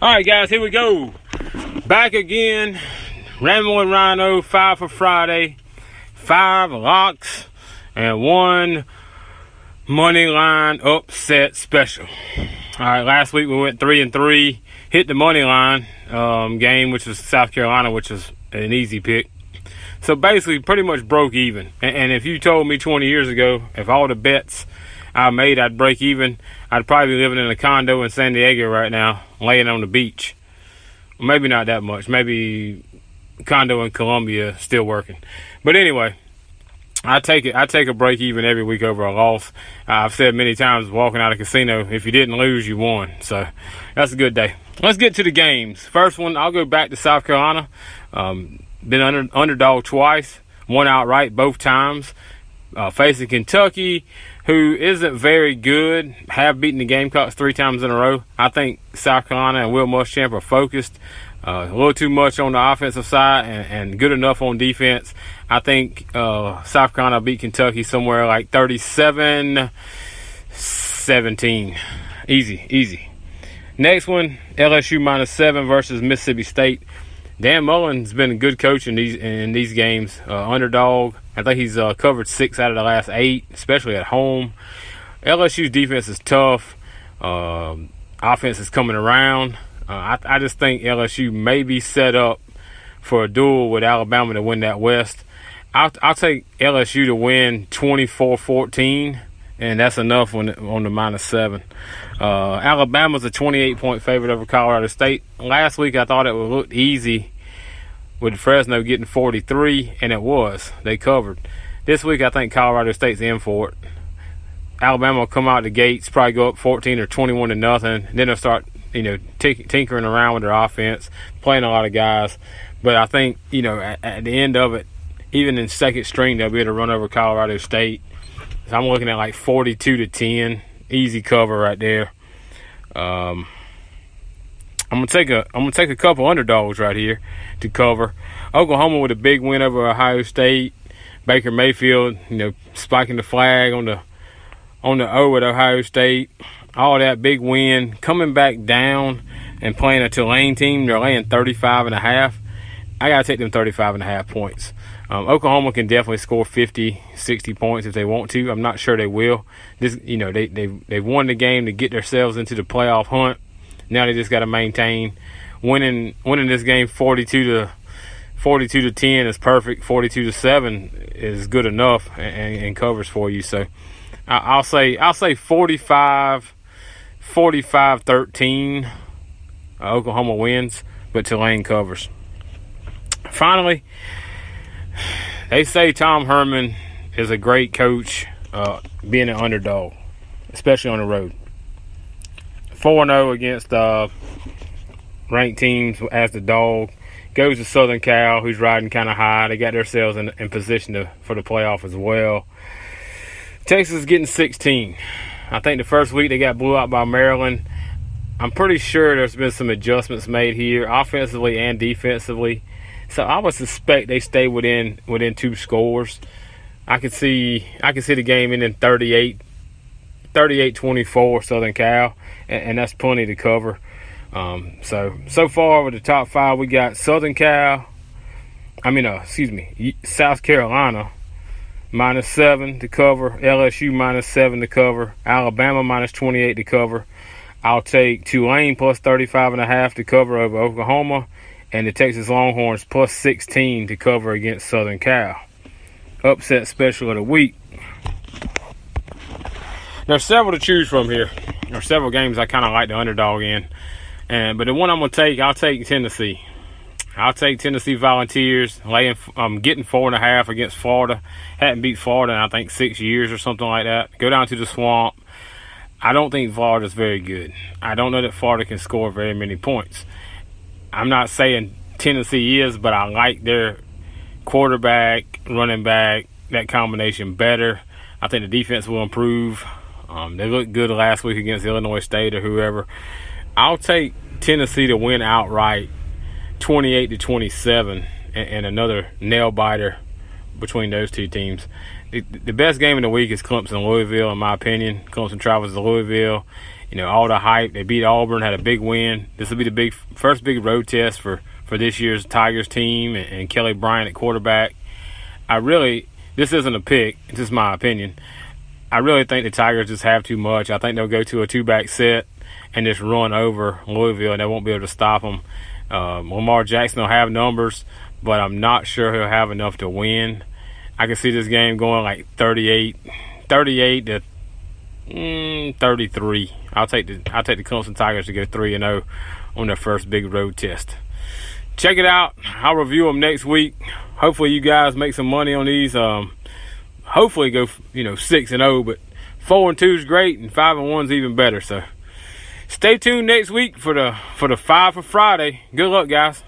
All right, guys, here we go. Back again. Rambo and Rhino, 5 for Friday. 5 locks and 1 money line upset special. All right, last week we went 3-3. Hit the money line game, which was South Carolina, which was an easy pick. So basically, pretty much broke even. And if you told me 20 years ago, if all the bets I made, I'd break even, I'd probably be living in a condo in San Diego right now, laying on the beach. Maybe not that much. Maybe condo in Colombia, still working. But anyway, I take a break even every week over a loss. I've said many times, walking out of a casino, if you didn't lose, you won. So that's a good day. Let's get to the games. First one, I'll go back to South Carolina. Been underdog twice, won outright both times. Facing Kentucky, who isn't very good, have beaten the Gamecocks 3 times in a row. I think South Carolina and Will Muschamp are focused a little too much on the offensive side and good enough on defense. I think South Carolina beat Kentucky somewhere like 37-17. Easy. Next one, LSU -7 versus Mississippi State. Dan Mullen's been a good coach in these games. Underdog. I think he's covered 6 out of the last 8, especially at home. LSU's defense is tough. Offense is coming around. I just think LSU may be set up for a duel with Alabama to win that West. I'll take LSU to win 24-14, and that's enough on the -7. Alabama's a 28-point favorite over Colorado State. Last week I thought it would look easy with Fresno getting 43, and it was. They covered. This week I think Colorado State's in for it. Alabama will come out the gates, probably go up 14 or 21-0. Then they'll start, tinkering around with their offense, playing a lot of guys. But I think, at the end of it, even in second string, they'll be able to run over Colorado State. So I'm looking at like 42-10, easy cover right there. I'm gonna take a couple underdogs right here to cover. Oklahoma with a big win over Ohio State. Baker Mayfield, spiking the flag on the O at Ohio State. All that big win. Coming back down and playing a Tulane team, they're laying 35.5. I gotta take them 35.5 points. Oklahoma can definitely score 50, 60 points if they want to. I'm not sure they will. They've won the game to get themselves into the playoff hunt. Now they just got to maintain. Winning this game 42-10 is perfect. 42-7 is good enough and covers for you. So I'll say 45-13. Oklahoma wins, but Tulane covers. Finally, they say Tom Herman is a great coach, being an underdog, especially on the road. 4-0 against ranked teams as the dog. Goes to Southern Cal, who's riding kind of high. They got themselves in position for the playoff as well. Texas is getting 16. I think the first week they got blew out by Maryland. I'm pretty sure there's been some adjustments made here, offensively and defensively. So I would suspect they stay within 2 scores. I could see the game ending 38-24 Southern Cal, and that's plenty to cover. So far with the top 5, we got South Carolina -7 to cover, LSU -7 to cover, Alabama -28 to cover. I'll take Tulane plus 35.5 to cover over Oklahoma, and the Texas Longhorns plus 16 to cover against Southern Cal. Upset special of the week. There's several to choose from here. There's several games I kind of like the underdog in. But the one I'm going to take, I'll take Tennessee. I'll take Tennessee Volunteers, getting 4.5 against Florida. Hadn't beat Florida in, I think, 6 years or something like that. Go down to the Swamp. I don't think Florida's very good. I don't know that Florida can score very many points. I'm not saying Tennessee is, but I like their quarterback, running back, that combination better. I think the defense will improve. They looked good last week against Illinois State or whoever. I'll take Tennessee to win outright 28-27 and another nail-biter between those two teams. The best game of the week is Clemson-Louisville, in my opinion. Clemson travels to Louisville. all the hype. They beat Auburn, had a big win. This will be the first big road test for this year's Tigers team and Kelly Bryant at quarterback. This isn't a pick. It's just my opinion. I really think the Tigers just have too much. I think they'll go to a 2-back set and just run over Louisville, and they won't be able to stop them. Lamar Jackson will have numbers, but I'm not sure he'll have enough to win. I can see this game going like 38 to 33. I'll take the Clemson Tigers to go 3-0 on their first big road test. Check it out. I'll review them next week. Hopefully you guys make some money on these. Hopefully go 6-0, but 4-2 is great, and 5-1 is even better. So stay tuned next week for the 5 for Friday. Good luck, guys.